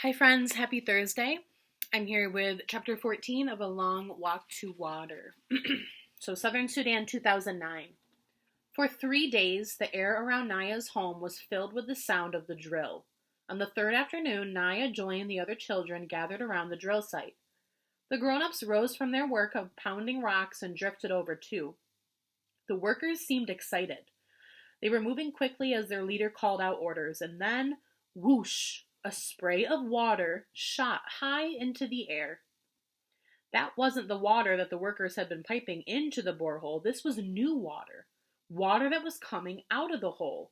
Hi, friends. Happy Thursday. I'm here with chapter 14 of A Long Walk to Water. So, Southern Sudan, 2009. For 3 days, the air around Naya's home was filled with the sound of the drill. On the third afternoon, Naya joined the other children gathered around the drill site. The grown-ups rose from their work of pounding rocks and drifted over too. The workers seemed excited. They were moving quickly as their leader called out orders, and then, whoosh, a spray of water shot high into the air. That wasn't the water that the workers had been piping into the borehole. This was new water. Water that was coming out of the hole.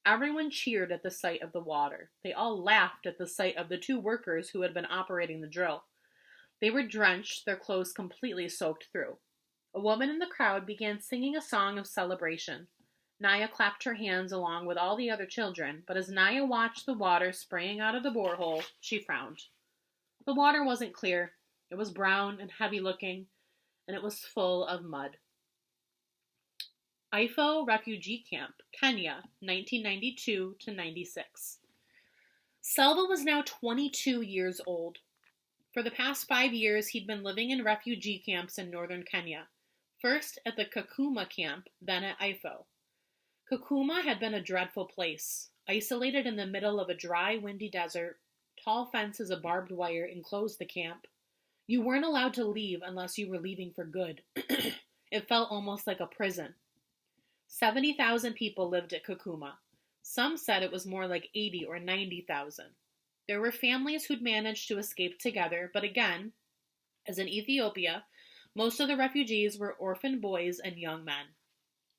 Everyone cheered at the sight of the water. They all laughed at the sight of the two workers who had been operating the drill. They were drenched, their clothes completely soaked through. A woman in the crowd began singing a song of celebration. Naya clapped her hands along with all the other children, but as Naya watched the water spraying out of the borehole, she frowned. The water wasn't clear. It was brown and heavy-looking, and it was full of mud. Ifo Refugee Camp, Kenya, 1992 to 96. Selva was now 22 years old. For the past 5 years, he'd been living in refugee camps in northern Kenya, first at the Kakuma Camp, then at Ifo. Kakuma had been a dreadful place, isolated in the middle of a dry, windy desert. Tall fences of barbed wire enclosed the camp. You weren't allowed to leave unless you were leaving for good. It felt almost like a prison. 70,000 people lived at Kakuma. Some said it was more like 80 or 90,000. There were families who'd managed to escape together, but again, as in Ethiopia, most of the refugees were orphan boys and young men.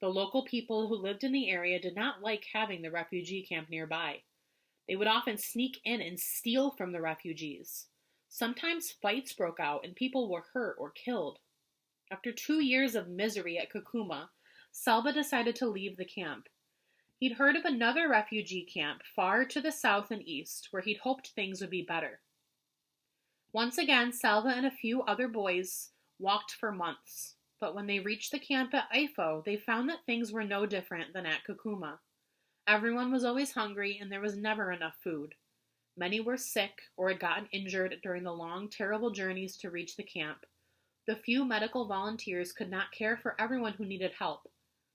The local people who lived in the area did not like having the refugee camp nearby. They would often sneak in and steal from the refugees. Sometimes fights broke out and people were hurt or killed. After 2 years of misery at Kakuma, Salva decided to leave the camp. He'd heard of another refugee camp far to the south and east where he'd hoped things would be better. Once again, Salva and a few other boys walked for months, but when they reached the camp at Ifo, they found that things were no different than at Kakuma. Everyone was always hungry and there was never enough food. Many were sick or had gotten injured during the long, terrible journeys to reach the camp. The few medical volunteers could not care for everyone who needed help.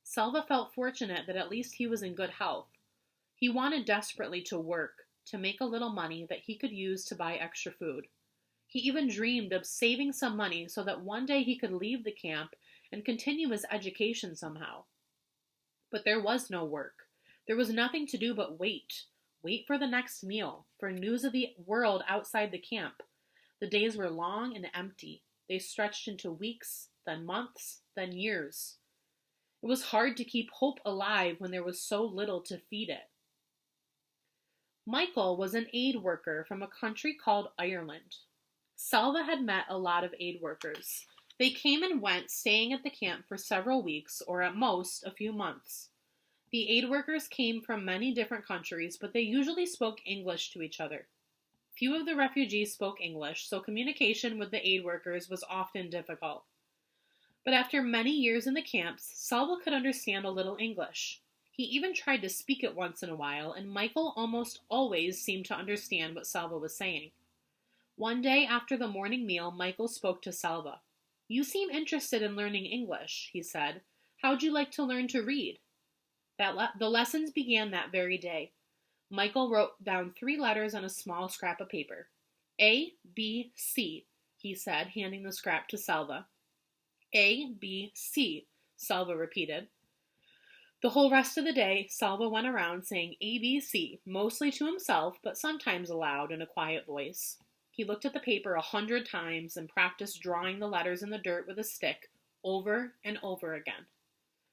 Salva felt fortunate that at least he was in good health. He wanted desperately to work, to make a little money that he could use to buy extra food. He even dreamed of saving some money so that one day he could leave the camp and continue his education somehow. But there was no work. There was nothing to do but wait. Wait for the next meal, for news of the world outside the camp. The days were long and empty. They stretched into weeks, then months, then years. It was hard to keep hope alive when there was so little to feed it. Michael was an aid worker from a country called Ireland. Salva had met a lot of aid workers. They came and went, staying at the camp for several weeks, or at most, a few months. The aid workers came from many different countries, but they usually spoke English to each other. Few of the refugees spoke English, so communication with the aid workers was often difficult. But after many years in the camps, Salva could understand a little English. He even tried to speak it once in a while, and Michael almost always seemed to understand what Salva was saying. One day after the morning meal, Michael spoke to Salva. "You seem interested in learning English," he said. "How'd you like to learn to read?" The lessons began that very day. Michael wrote down 3 letters on a small scrap of paper. A, B, C, he said, handing the scrap to Salva. A, B, C, Salva repeated. The whole rest of the day, Salva went around saying A, B, C, mostly to himself, but sometimes aloud in a quiet voice. He looked at the paper 100 times and practiced drawing the letters in the dirt with a stick over and over again.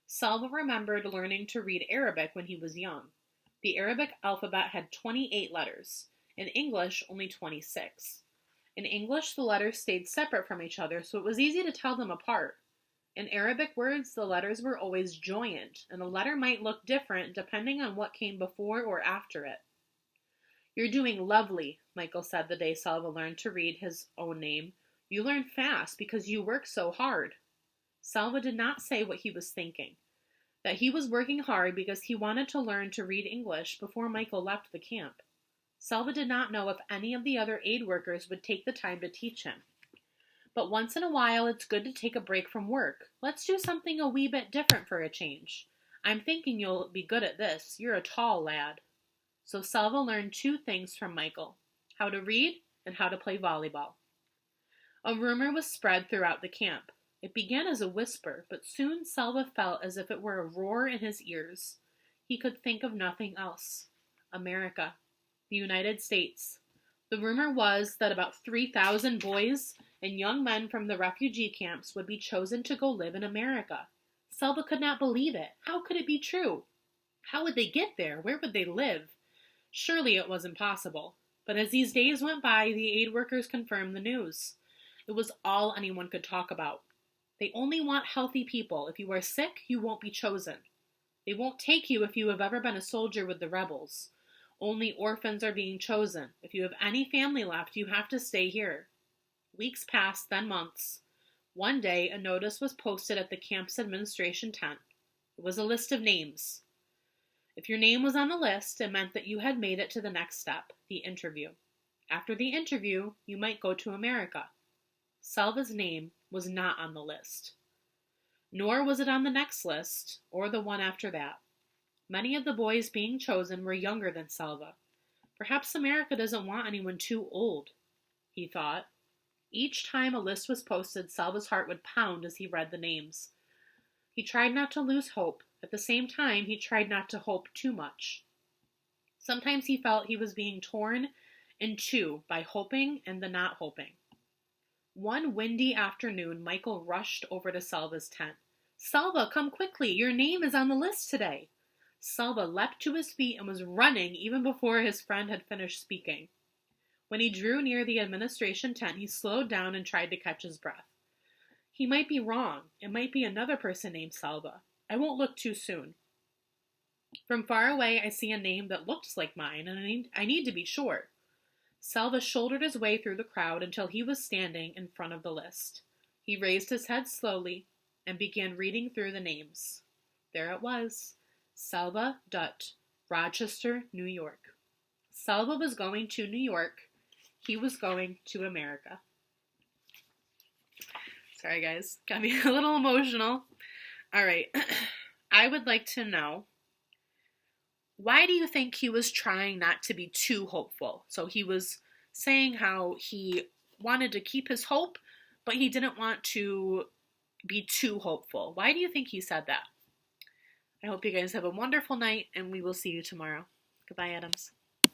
Salva remembered learning to read Arabic when he was young. The Arabic alphabet had 28 letters. In English, only 26. In English, the letters stayed separate from each other, so it was easy to tell them apart. In Arabic words, the letters were always joined, and a letter might look different depending on what came before or after it. "You're doing lovely," Michael said the day Salva learned to read his own name. "You learn fast because you work so hard." Salva did not say what he was thinking, that he was working hard because he wanted to learn to read English before Michael left the camp. Selva did not know if any of the other aid workers would take the time to teach him. But once in a while, it's good to take a break from work. Let's do something a wee bit different for a change. I'm thinking you'll be good at this. You're a tall lad. So Selva learned 2 things from Michael: how to read and how to play volleyball. A rumor was spread throughout the camp. It began as a whisper, but soon Selva felt as if it were a roar in his ears. He could think of nothing else. America. The United States. The rumor was that about 3,000 boys and young men from the refugee camps would be chosen to go live in America. Selva could not believe it. How could it be true? How would they get there? Where would they live? Surely it was impossible. But as these days went by, the aid workers confirmed the news. It was all anyone could talk about. They only want healthy people. If you are sick, you won't be chosen. They won't take you if you have ever been a soldier with the rebels. Only orphans are being chosen. If you have any family left, you have to stay here. Weeks passed, then months. One day, a notice was posted at the camp's administration tent. It was a list of names. If your name was on the list, it meant that you had made it to the next step, the interview. After the interview, you might go to America. Selva's name was not on the list. Nor was it on the next list, or the one after that. Many of the boys being chosen were younger than Selva. Perhaps America doesn't want anyone too old, he thought. Each time a list was posted, Selva's heart would pound as he read the names. He tried not to lose hope. At the same time, he tried not to hope too much. Sometimes he felt he was being torn in two by hoping and the not hoping. One windy afternoon, Michael rushed over to Selva's tent. "Selva, come quickly! Your name is on the list today!" Selva leapt to his feet and was running even before his friend had finished speaking. When he drew near the administration tent, he slowed down and tried to catch his breath. He might be wrong. It might be another person named Selva. I won't look too soon. From far away, I see a name that looks like mine, and I need to be sure. Selva shouldered his way through the crowd until he was standing in front of the list. He raised his head slowly and began reading through the names. There it was. Selva Dutt, Rochester, New York. Selva was going to New York. He was going to America. Sorry, guys. Got me a little emotional. All right. I would like to know, why do you think he was trying not to be too hopeful? So he was saying how he wanted to keep his hope, but he didn't want to be too hopeful. Why do you think he said that? I hope you guys have a wonderful night, and we will see you tomorrow. Goodbye, Adams.